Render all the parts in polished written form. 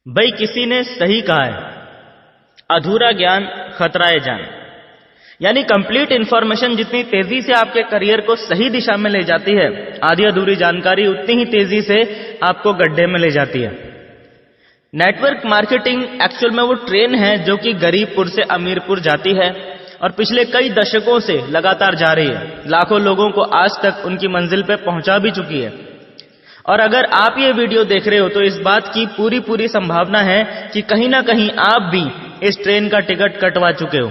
भाई किसी ने सही कहा है, अधूरा ज्ञान खतराए जान। यानी कंप्लीट इंफॉर्मेशन जितनी तेजी से आपके करियर को सही दिशा में ले जाती है, आधी अधूरी जानकारी उतनी ही तेजी से आपको गड्ढे में ले जाती है। नेटवर्क मार्केटिंग एक्चुअल में वो ट्रेन है जो कि गरीबपुर से अमीरपुर जाती है और पिछले कई दशकों से लगातार जा रही है। लाखों लोगों को आज तक उनकी मंजिल पे पहुंचा भी चुकी है। और अगर आप ये वीडियो देख रहे हो तो इस बात की पूरी संभावना है कि कहीं ना कहीं आप भी इस ट्रेन का टिकट कटवा चुके हो।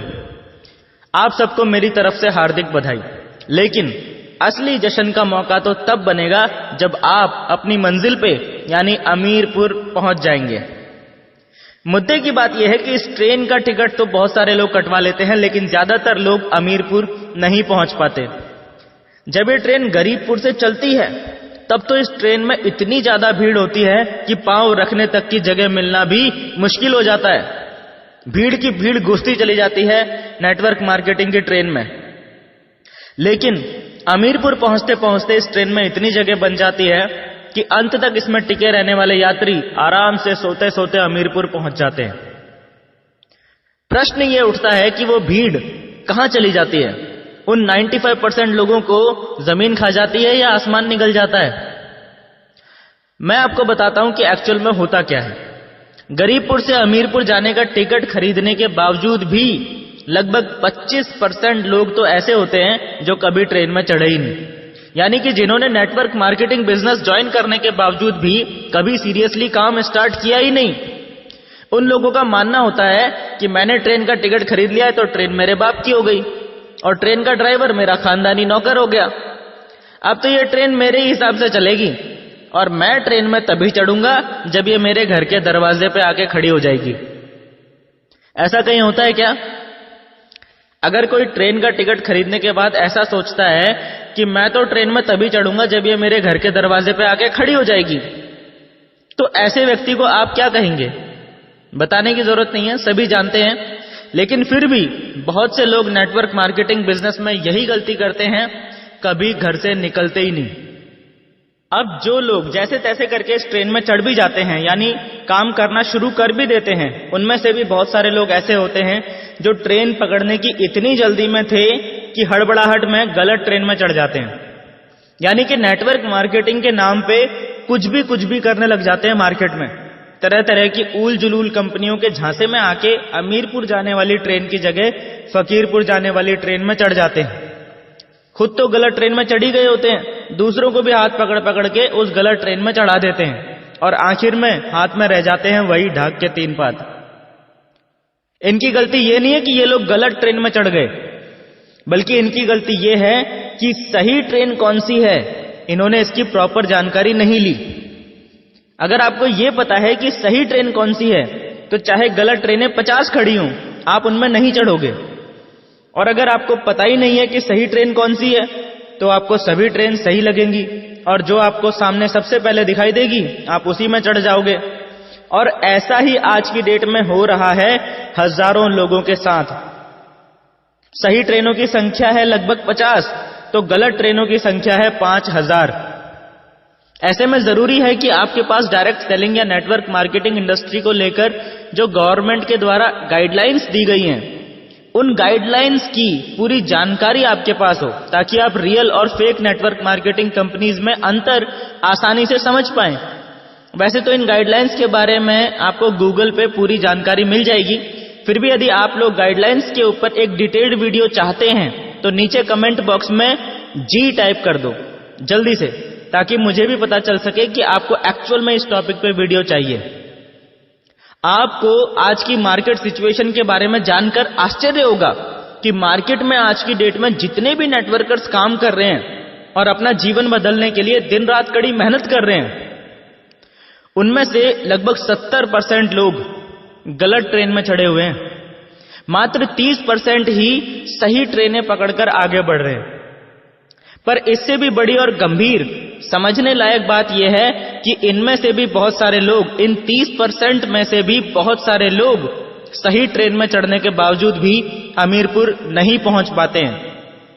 आप सबको मेरी तरफ से हार्दिक बधाई। लेकिन असली जश्न का मौका तो तब बनेगा जब आप अपनी मंजिल पे यानी अमीरपुर पहुंच जाएंगे। मुद्दे की बात यह है कि इस ट्रेन का टिकट तो बहुत सारे लोग कटवा लेते हैं, लेकिन ज्यादातर लोग अमीरपुर नहीं पहुंच पाते। जब ये ट्रेन गरीबपुर से चलती है तब तो इस ट्रेन में इतनी ज्यादा भीड़ होती है कि पांव रखने तक की जगह मिलना भी मुश्किल हो जाता है। भीड़ की भीड़ घुसती चली जाती है नेटवर्क मार्केटिंग की ट्रेन में। लेकिन अमीरपुर पहुंचते पहुंचते इस ट्रेन में इतनी जगह बन जाती है कि अंत तक इसमें टिके रहने वाले यात्री आराम से सोते सोते अमीरपुर पहुंच जाते हैं। प्रश्न ये उठता है कि वो भीड़ कहां चली जाती है? उन 95% लोगों को जमीन खा जाती है या आसमान निगल जाता है? मैं आपको बताता हूं कि एक्चुअल में होता क्या है। गरीबपुर से अमीरपुर जाने का टिकट खरीदने के बावजूद भी लगभग 25% लोग तो ऐसे होते हैं जो कभी ट्रेन में चढ़े ही नहीं। यानी कि जिन्होंने नेटवर्क मार्केटिंग बिजनेस ज्वाइन करने के बावजूद भी कभी सीरियसली काम स्टार्ट किया ही नहीं। उन लोगों का मानना होता है कि मैंने ट्रेन का टिकट खरीद लिया है तो ट्रेन मेरे बाप की हो गई और ट्रेन का ड्राइवर मेरा खानदानी नौकर हो गया। अब तो ये ट्रेन मेरे हिसाब से चलेगी और मैं ट्रेन में तभी चढ़ूंगा जब ये मेरे घर के दरवाजे पे आके खड़ी हो जाएगी। ऐसा कहीं होता है क्या? अगर कोई ट्रेन का टिकट खरीदने के बाद ऐसा सोचता है कि मैं तो ट्रेन में तभी चढ़ूंगा जब ये मेरे घर के दरवाजे पे आके खड़ी हो जाएगी, तो ऐसे व्यक्ति को आप क्या कहेंगे? बताने की जरूरत नहीं है, सभी जानते हैं। लेकिन फिर भी बहुत से लोग नेटवर्क मार्केटिंग बिजनेस में यही गलती करते हैं, कभी घर से निकलते ही नहीं। अब जो लोग जैसे तैसे करके इस ट्रेन में चढ़ भी जाते हैं, यानी काम करना शुरू कर भी देते हैं, उनमें से भी बहुत सारे लोग ऐसे होते हैं जो ट्रेन पकड़ने की इतनी जल्दी में थे कि हड़बड़ाहट में गलत ट्रेन में चढ़ जाते हैं। यानी कि नेटवर्क मार्केटिंग के नाम पे कुछ भी करने लग जाते हैं मार्केट में। तरह तरह की ऊल जुलूल कंपनियों के झांसे में आके अमीरपुर जाने वाली ट्रेन की जगह फकीरपुर जाने वाली ट्रेन में चढ़ जाते हैं। खुद तो गलत ट्रेन में चढ़ी गए होते हैं, दूसरों को भी हाथ पकड़ के उस गलत ट्रेन में चढ़ा देते हैं और आखिर में हाथ में रह जाते हैं वही ढाक के 3 पात। इनकी गलती ये नहीं है कि ये लोग गलत ट्रेन में चढ़ गए, बल्कि इनकी गलती ये है कि सही ट्रेन कौन सी है, इन्होंने इसकी प्रॉपर जानकारी नहीं ली। अगर आपको ये पता है कि सही ट्रेन कौन सी है तो चाहे गलत ट्रेनें 50 खड़ी हों, आप उनमें नहीं चढ़ोगे। और अगर आपको पता ही नहीं है कि सही ट्रेन कौन सी है तो आपको सभी ट्रेन सही लगेंगी और जो आपको सामने सबसे पहले दिखाई देगी आप उसी में चढ़ जाओगे। और ऐसा ही आज की डेट में हो रहा है हजारों लोगों के साथ। सही ट्रेनों की संख्या है लगभग 50 तो गलत ट्रेनों की संख्या है 5000। ऐसे में जरूरी है कि आपके पास डायरेक्ट सेलिंग या नेटवर्क मार्केटिंग इंडस्ट्री को लेकर जो गवर्नमेंट के द्वारा गाइडलाइंस दी गई हैं, उन गाइडलाइंस की पूरी जानकारी आपके पास हो, ताकि आप रियल और फेक नेटवर्क मार्केटिंग कंपनीज में अंतर आसानी से समझ पाएं। वैसे तो इन गाइडलाइंस के बारे में आपको गूगल पे पूरी जानकारी मिल जाएगी, फिर भी यदि आप लोग गाइडलाइंस के ऊपर एक डिटेल्ड वीडियो चाहते हैं तो नीचे कमेंट बॉक्स में जी टाइप कर दो जल्दी से, ताकि मुझे भी पता चल सके कि आपको एक्चुअल में इस टॉपिक पे वीडियो चाहिए। आपको आज की मार्केट सिचुएशन के बारे में जानकर आश्चर्य होगा कि मार्केट में आज की डेट में जितने भी नेटवर्कर्स काम कर रहे हैं और अपना जीवन बदलने के लिए दिन रात कड़ी मेहनत कर रहे हैं, उनमें से लगभग 70% लोग गलत ट्रेन में चढ़े हुए हैं। मात्र 30% ही सही ट्रेनें पकड़कर आगे बढ़ रहे हैं। पर इससे भी बड़ी और गंभीर समझने लायक बात यह है कि इनमें से भी बहुत सारे लोग, इन 30% में से भी बहुत सारे लोग सही ट्रेन में चढ़ने के बावजूद भी अमीरपुर नहीं पहुंच पाते हैं।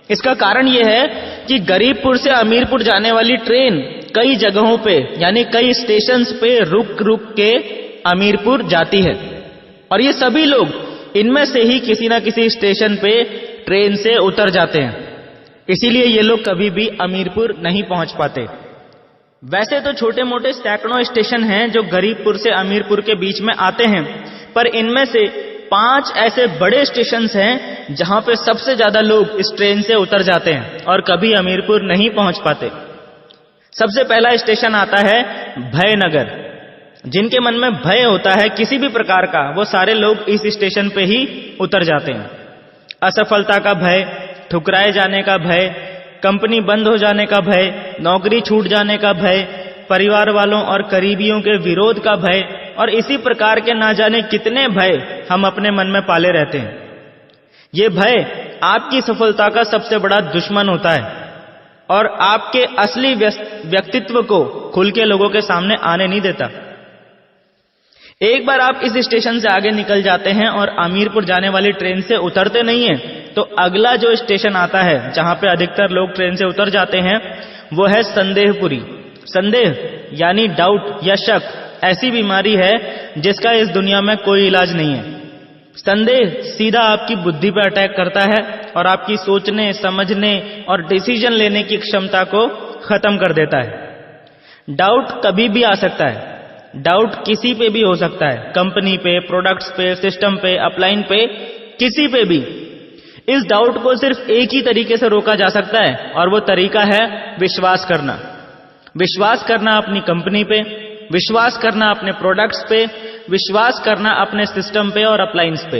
इसका कारण यह है कि गरीबपुर से अमीरपुर जाने वाली ट्रेन कई जगहों पे यानी कई स्टेशंस पे रुक के अमीरपुर जाती है। और ये सभी लोग इनमें से ही किसी ना किसी स्टेशन पे ट्रेन से उतर जाते हैं, इसीलिए ये लोग कभी भी अमीरपुर नहीं पहुंच पाते। वैसे तो छोटे मोटे सैकड़ों स्टेशन हैं जो गरीबपुर से अमीरपुर के बीच में आते हैं, पर इनमें से 5 ऐसे बड़े स्टेशन हैं जहां पे सबसे ज्यादा लोग इस ट्रेन से उतर जाते हैं और कभी अमीरपुर नहीं पहुंच पाते। सबसे पहला स्टेशन आता है भयनगर। जिनके मन में भय होता है किसी भी प्रकार का, वो सारे लोग इस स्टेशन पे ही उतर जाते हैं। असफलता का भय, ठुकराए जाने का भय, कंपनी बंद हो जाने का भय, नौकरी छूट जाने का भय, परिवार वालों और करीबियों के विरोध का भय, और इसी प्रकार के ना जाने कितने भय हम अपने मन में पाले रहते हैं। ये भय आपकी सफलता का सबसे बड़ा दुश्मन होता है और आपके असली व्यक्तित्व को खुल के लोगों के सामने आने नहीं देता। एक बार आप इस स्टेशन से आगे निकल जाते हैं और अमीरपुर जाने वाली ट्रेन से उतरते नहीं हैं, तो अगला जो स्टेशन आता है जहां पे अधिकतर लोग ट्रेन से उतर जाते हैं वो है संदेहपुरी। संदेह यानी डाउट या शक ऐसी बीमारी है जिसका इस दुनिया में कोई इलाज नहीं है। संदेह सीधा आपकी बुद्धि पर अटैक करता है और आपकी सोचने, समझने और डिसीजन लेने की क्षमता को खत्म कर देता है। डाउट कभी भी आ सकता है, डाउट किसी पे भी हो सकता है, कंपनी पे, प्रोडक्ट्स पे, सिस्टम पे, अपलाइन पे, किसी पे भी। इस डाउट को सिर्फ एक ही तरीके से रोका जा सकता है और वो तरीका है विश्वास करना। विश्वास करना अपनी कंपनी पे, विश्वास करना अपने प्रोडक्ट्स पे, विश्वास करना अपने सिस्टम पे और अपलाइंस पे।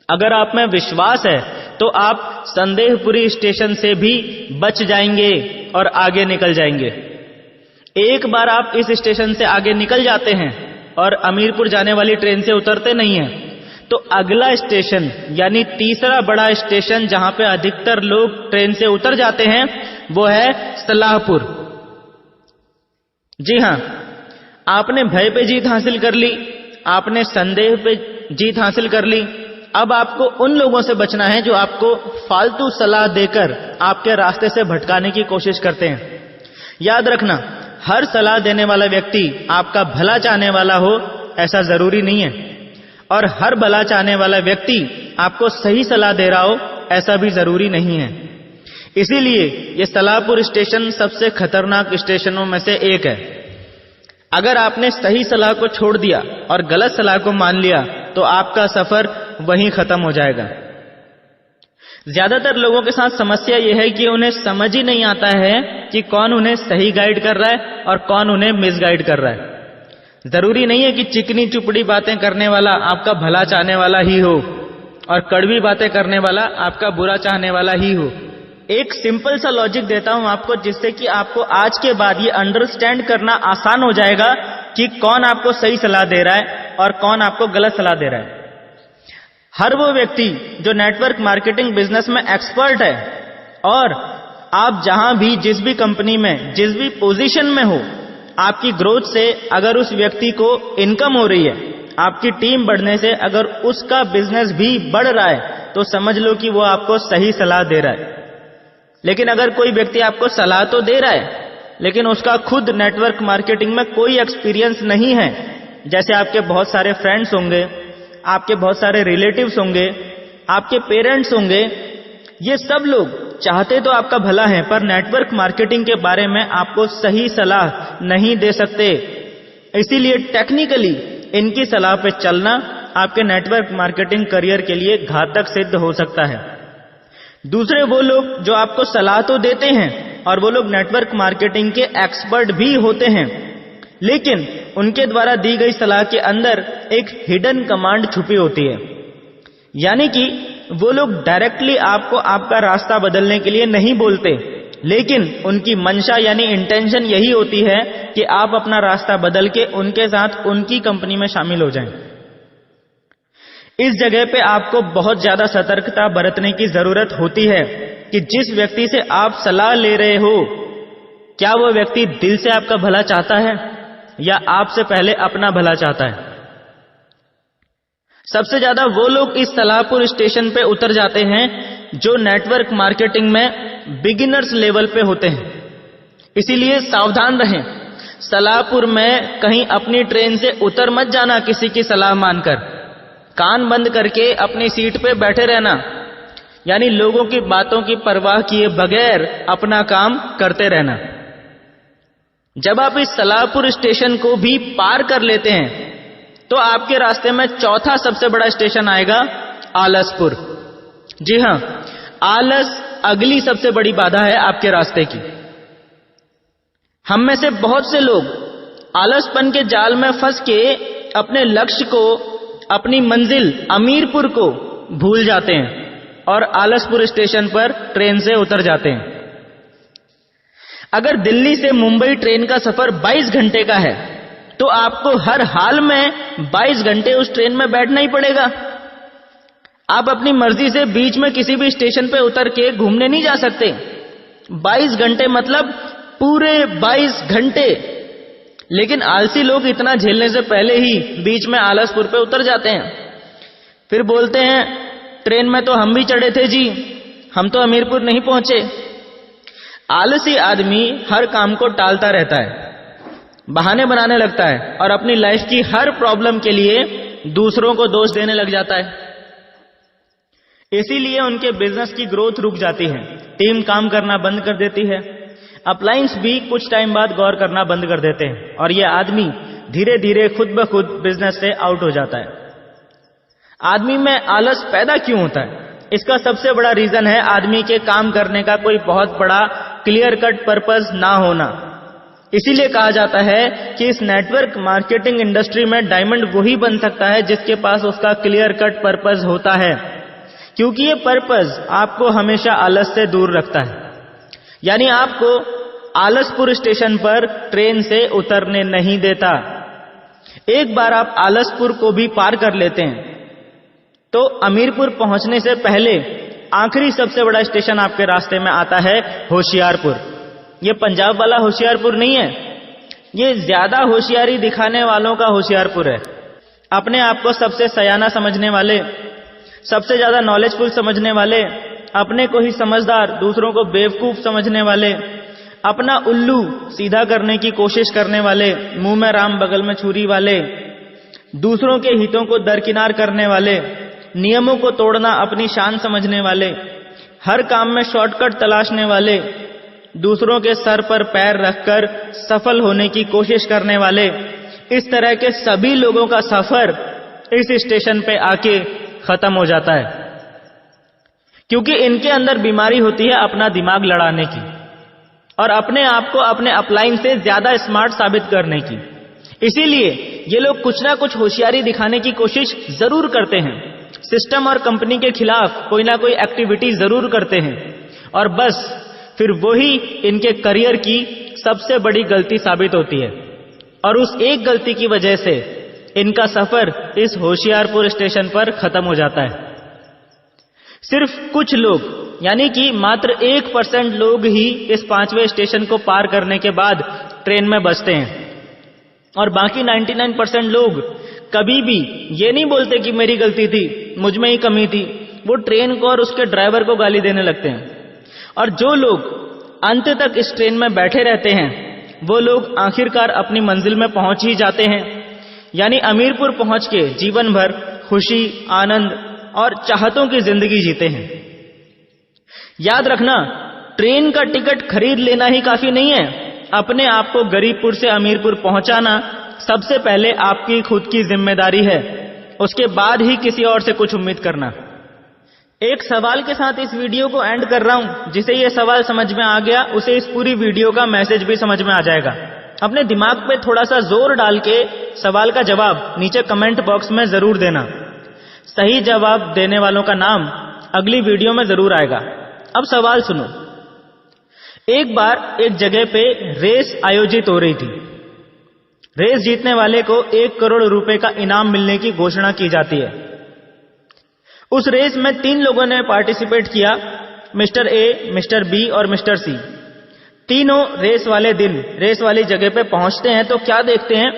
अगर आप में विश्वास है तो आप संदेहपुरी स्टेशन से भी बच जाएंगे और आगे निकल जाएंगे। एक बार आप इस स्टेशन से आगे निकल जाते हैं और अमीरपुर जाने वाली ट्रेन से उतरते नहीं हैं, तो अगला स्टेशन यानी तीसरा बड़ा स्टेशन जहां पे अधिकतर लोग ट्रेन से उतर जाते हैं वो है सलाहपुर। जी हां, आपने भय पे जीत हासिल कर ली, आपने संदेह पे जीत हासिल कर ली। अब आपको उन लोगों से बचना है जो आपको फालतू सलाह देकर आपके रास्ते से भटकाने की कोशिश करते हैं। याद रखना, हर सलाह देने वाला व्यक्ति आपका भला चाहने वाला हो ऐसा जरूरी नहीं है, और हर भला चाहने वाला व्यक्ति आपको सही सलाह दे रहा हो ऐसा भी जरूरी नहीं है। इसीलिए ये सलाहपुर स्टेशन सबसे खतरनाक स्टेशनों में से एक है। अगर आपने सही सलाह को छोड़ दिया और गलत सलाह को मान लिया तो आपका सफर वहीं खत्म हो जाएगा। ज्यादातर लोगों के साथ समस्या यह है कि उन्हें समझ ही नहीं आता है कि कौन उन्हें सही गाइड कर रहा है और कौन उन्हें मिसगाइड कर रहा है। जरूरी नहीं है कि चिकनी चुपड़ी बातें करने वाला आपका भला चाहने वाला ही हो और कड़वी बातें करने वाला आपका बुरा चाहने वाला ही हो। एक सिंपल सा लॉजिक देता हूं आपको, जिससे कि आपको आज के बाद ये अंडरस्टैंड करना आसान हो जाएगा कि कौन आपको सही सलाह दे रहा है और कौन आपको गलत सलाह दे रहा है। हर वो व्यक्ति जो नेटवर्क मार्केटिंग बिजनेस में एक्सपर्ट है, और आप जहां भी, जिस भी कंपनी में, जिस भी पोजीशन में हो, आपकी ग्रोथ से अगर उस व्यक्ति को इनकम हो रही है, आपकी टीम बढ़ने से अगर उसका बिजनेस भी बढ़ रहा है, तो समझ लो कि वो आपको सही सलाह दे रहा है। लेकिन अगर कोई व्यक्ति आपको सलाह तो दे रहा है लेकिन उसका खुद नेटवर्क मार्केटिंग में कोई एक्सपीरियंस नहीं है, जैसे आपके बहुत सारे फ्रेंड्स होंगे, आपके बहुत सारे रिलेटिव्स होंगे, आपके पेरेंट्स होंगे, ये सब लोग चाहते तो आपका भला है पर नेटवर्क मार्केटिंग के बारे में आपको सही सलाह नहीं दे सकते। इसीलिए टेक्निकली इनकी सलाह पे चलना आपके नेटवर्क मार्केटिंग करियर के लिए घातक सिद्ध हो सकता है। दूसरे वो लोग जो आपको सलाह तो देते हैं और वो लोग नेटवर्क मार्केटिंग के एक्सपर्ट भी होते हैं, लेकिन उनके द्वारा दी गई सलाह के अंदर एक हिडन कमांड छुपी होती है। यानी कि वो लोग डायरेक्टली आपको आपका रास्ता बदलने के लिए नहीं बोलते, लेकिन उनकी मंशा यानी इंटेंशन यही होती है कि आप अपना रास्ता बदल के उनके साथ उनकी कंपनी में शामिल हो जाएं। इस जगह पे आपको बहुत ज्यादा सतर्कता बरतने की जरूरत होती है कि जिस व्यक्ति से आप सलाह ले रहे हो, क्या वो व्यक्ति दिल से आपका भला चाहता है या आपसे पहले अपना भला चाहता है। सबसे ज्यादा वो लोग इस सलाहपुर स्टेशन पे उतर जाते हैं जो नेटवर्क मार्केटिंग में बिगिनर्स लेवल पे होते हैं। इसीलिए सावधान रहें। सलाहपुर में कहीं अपनी ट्रेन से उतर मत जाना किसी की सलाह मानकर। कान बंद करके अपनी सीट पे बैठे रहना, यानी लोगों की बातों की परवाह किए बगैर अपना काम करते रहना। जब आप इस सलाहपुर स्टेशन को भी पार कर लेते हैं तो आपके रास्ते में चौथा सबसे बड़ा स्टेशन आएगा आलसपुर। जी हां, आलस अगली सबसे बड़ी बाधा है आपके रास्ते की। हम में से बहुत से लोग आलसपन के जाल में फंस के अपने लक्ष्य को, अपनी मंजिल अमीरपुर को भूल जाते हैं और आलसपुर स्टेशन पर ट्रेन से उतर जाते हैं। अगर दिल्ली से मुंबई ट्रेन का सफर 22 घंटे का है तो आपको हर हाल में 22 घंटे उस ट्रेन में बैठना ही पड़ेगा। आप अपनी मर्जी से बीच में किसी भी स्टेशन पे उतर के घूमने नहीं जा सकते। 22 घंटे मतलब पूरे 22 घंटे। लेकिन आलसी लोग इतना झेलने से पहले ही बीच में आलसपुर पे उतर जाते हैं। फिर बोलते हैं ट्रेन में तो हम भी चढ़े थे जी, हम तो अमीरपुर नहीं पहुंचे। आलसी आदमी हर काम को टालता रहता है, बहाने बनाने लगता है और अपनी लाइफ की हर प्रॉब्लम के लिए दूसरों को दोष देने लग जाता है। इसीलिए उनके बिजनेस की ग्रोथ रुक जाती है, टीम काम करना बंद कर देती है, अपलायंस भी कुछ टाइम बाद गौर करना बंद कर देते हैं और यह आदमी धीरे धीरे खुद ब खुद बिजनेस से आउट हो जाता है। आदमी में आलस पैदा क्यों होता है? इसका सबसे बड़ा रीजन है आदमी के काम करने का कोई बहुत बड़ा क्लियर कट पर्पस ना होना। इसीलिए कहा जाता है कि इस नेटवर्क मार्केटिंग इंडस्ट्री में डायमंड वही बन सकता है जिसके पास उसका क्लियर कट पर्पस होता है, क्योंकि ये पर्पस आपको हमेशा आलस से दूर रखता है। यानी आपको आलसपुर स्टेशन पर ट्रेन से उतरने नहीं देता। एक बार आप आलसपुर को भी पार कर लेते हैं तो अमीरपुर पहुंचने से पहले आखिरी सबसे बड़ा स्टेशन आपके रास्ते में आता है होशियारपुर। ये पंजाब वाला होशियारपुर नहीं है, ये ज्यादा होशियारी दिखाने वालों का होशियारपुर है। अपने आप को सबसे सयाना समझने वाले, सबसे ज्यादा नॉलेजफुल समझने वाले, अपने को ही समझदार दूसरों को बेवकूफ समझने वाले, अपना उल्लू सीधा करने की कोशिश करने वाले, मुंह में राम बगल में छुरी वाले, दूसरों के हितों को दरकिनार करने वाले, नियमों को तोड़ना अपनी शान समझने वाले, हर काम में शॉर्टकट तलाशने वाले, दूसरों के सर पर पैर रखकर सफल होने की कोशिश करने वाले, इस तरह के सभी लोगों का सफर इस स्टेशन पे आके खत्म हो जाता है, क्योंकि इनके अंदर बीमारी होती है अपना दिमाग लड़ाने की और अपने आप को अपने अपलाइन से ज्यादा स्मार्ट साबित करने की। इसीलिए ये लोग कुछ ना कुछ होशियारी दिखाने की कोशिश जरूर करते हैं, सिस्टम और कंपनी के खिलाफ कोई ना कोई एक्टिविटी जरूर करते हैं और बस फिर वही इनके करियर की सबसे बड़ी गलती साबित होती है और उस एक गलती की वजह से इनका सफर इस होशियारपुर स्टेशन पर खत्म हो जाता है। सिर्फ कुछ लोग यानी कि मात्र 1% लोग ही इस 5वें स्टेशन को पार करने के बाद ट्रेन में बसते हैं और बाकी 99% लोग कभी भी ये नहीं बोलते कि मेरी गलती थी, मुझ में ही कमी थी। वो ट्रेन को और उसके ड्राइवर को गाली देने लगते हैं। और जो लोग अंत तक इस ट्रेन में बैठे रहते हैं वो लोग आखिरकार अपनी मंजिल में पहुंच ही जाते हैं, यानी अमीरपुर पहुंच के जीवन भर खुशी, आनंद और चाहतों की जिंदगी जीते हैं। याद रखना, ट्रेन का टिकट खरीद लेना ही काफी नहीं है। अपने आप को गरीबपुर से अमीरपुर पहुंचाना सबसे पहले आपकी खुद की जिम्मेदारी है, उसके बाद ही किसी और से कुछ उम्मीद करना। एक सवाल के साथ इस वीडियो को एंड कर रहा हूं। जिसे ये सवाल समझ में आ गया उसे इस पूरी वीडियो का मैसेज भी समझ में आ जाएगा। अपने दिमाग पे थोड़ा सा जोर डाल के सवाल का जवाब नीचे कमेंट बॉक्स में जरूर देना। सही जवाब देने वालों का नाम अगली वीडियो में जरूर आएगा। अब सवाल सुनो। एक बार एक जगह पे रेस आयोजित हो रही थी। रेस जीतने वाले को 1 करोड़ रुपए का इनाम मिलने की घोषणा की जाती है। उस रेस में 3 लोगों ने पार्टिसिपेट किया, मिस्टर ए, मिस्टर बी और मिस्टर सी। तीनों रेस वाले दिन रेस वाली जगह पे पहुंचते हैं तो क्या देखते हैं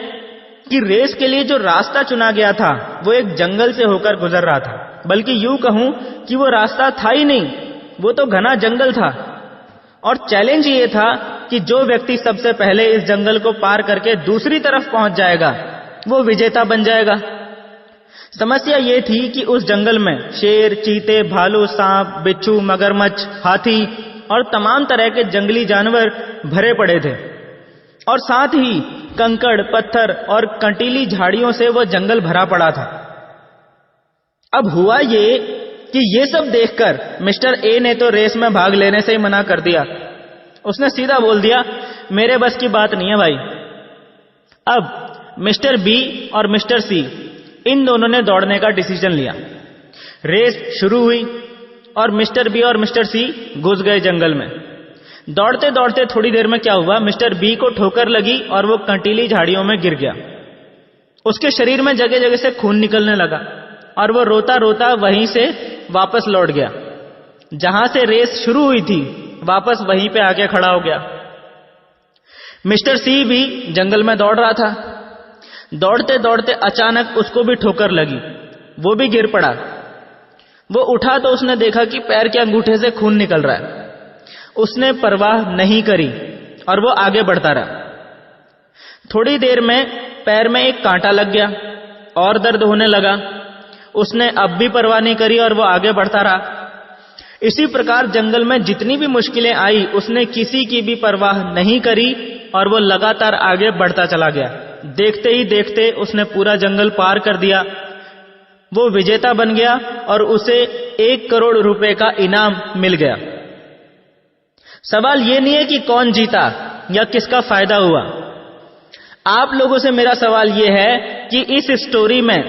कि रेस के लिए जो रास्ता चुना गया था वो एक जंगल से होकर गुजर रहा था। बल्कि यूं कहूं कि वो रास्ता था ही नहीं, वो तो घना जंगल था। और चैलेंज ये था कि जो व्यक्ति सबसे पहले इस जंगल को पार करके दूसरी तरफ पहुंच जाएगा वो विजेता बन जाएगा। समस्या ये थी कि उस जंगल में शेर, चीते, भालू, सांप, बिच्छू, मगरमच्छ, हाथी और तमाम तरह के जंगली जानवर भरे पड़े थे और साथ ही कंकड़, पत्थर और कंटीली झाड़ियों से वो जंगल भरा पड़ा था। अब हुआ ये कि ये सब देखकर मिस्टर ए ने तो रेस में भाग लेने से ही मना कर दिया। उसने सीधा बोल दिया, मेरे बस की बात नहीं है भाई। अब मिस्टर बी और मिस्टर सी इन दोनों ने दौड़ने का डिसीजन लिया। रेस शुरू हुई और मिस्टर बी और मिस्टर सी घुस गए जंगल में। दौड़ते दौड़ते थोड़ी देर में क्या हुआ, मिस्टर बी को ठोकर लगी और वो कंटीली झाड़ियों में गिर गया। उसके शरीर में जगह जगह से खून निकलने लगा और वो रोता रोता वहीं से वापस लौट गया। जहां से रेस शुरू हुई थी वापस वहीं पे आके खड़ा हो गया। मिस्टर सी भी जंगल में दौड़ रहा था। दौड़ते दौड़ते अचानक उसको भी ठोकर लगी, वो भी गिर पड़ा। वो उठा तो उसने देखा कि पैर के अंगूठे से खून निकल रहा है। उसने परवाह नहीं करी और वो आगे बढ़ता रहा। थोड़ी देर में पैर में एक कांटा लग गया और दर्द होने लगा। उसने अब भी परवाह नहीं करी और वो आगे बढ़ता रहा। इसी प्रकार जंगल में जितनी भी मुश्किलें आई उसने किसी की भी परवाह नहीं करी और वो लगातार आगे बढ़ता चला गया। देखते ही देखते उसने पूरा जंगल पार कर दिया। वो विजेता बन गया और उसे 1 करोड़ रुपए का इनाम मिल गया। सवाल ये नहीं है कि कौन जीता या किसका फायदा हुआ। आप लोगों से मेरा सवाल ये है कि इस स्टोरी में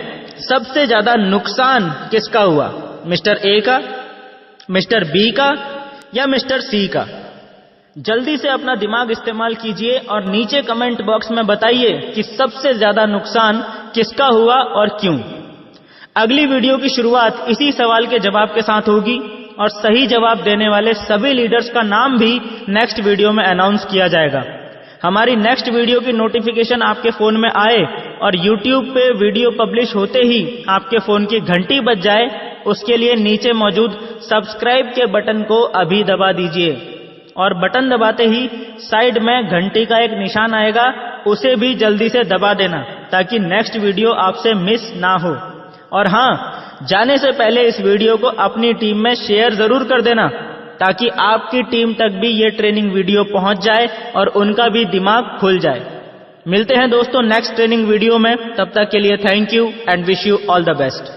सबसे ज्यादा नुकसान किसका हुआ, मिस्टर ए का, मिस्टर बी का या मिस्टर सी का? जल्दी से अपना दिमाग इस्तेमाल कीजिए और नीचे कमेंट बॉक्स में बताइए कि सबसे ज्यादा नुकसान किसका हुआ और क्यों। अगली वीडियो की शुरुआत इसी सवाल के जवाब के साथ होगी और सही जवाब देने वाले सभी लीडर्स का नाम भी नेक्स्ट वीडियो में अनाउंस किया जाएगा। हमारी नेक्स्ट वीडियो की नोटिफिकेशन आपके फोन में आए और YouTube पे वीडियो पब्लिश होते ही आपके फोन की घंटी बज जाए, उसके लिए नीचे मौजूद सब्सक्राइब के बटन को अभी दबा दीजिए और बटन दबाते ही साइड में घंटी का एक निशान आएगा, उसे भी जल्दी से दबा देना ताकि नेक्स्ट वीडियो आपसे मिस ना हो। और हां, जाने से पहले इस वीडियो को अपनी टीम में शेयर जरूर कर देना ताकि आपकी टीम तक भी ये ट्रेनिंग वीडियो पहुंच जाए और उनका भी दिमाग खुल जाए। मिलते हैं दोस्तों नेक्स्ट ट्रेनिंग वीडियो में, तब तक के लिए thank you and wish you all the best.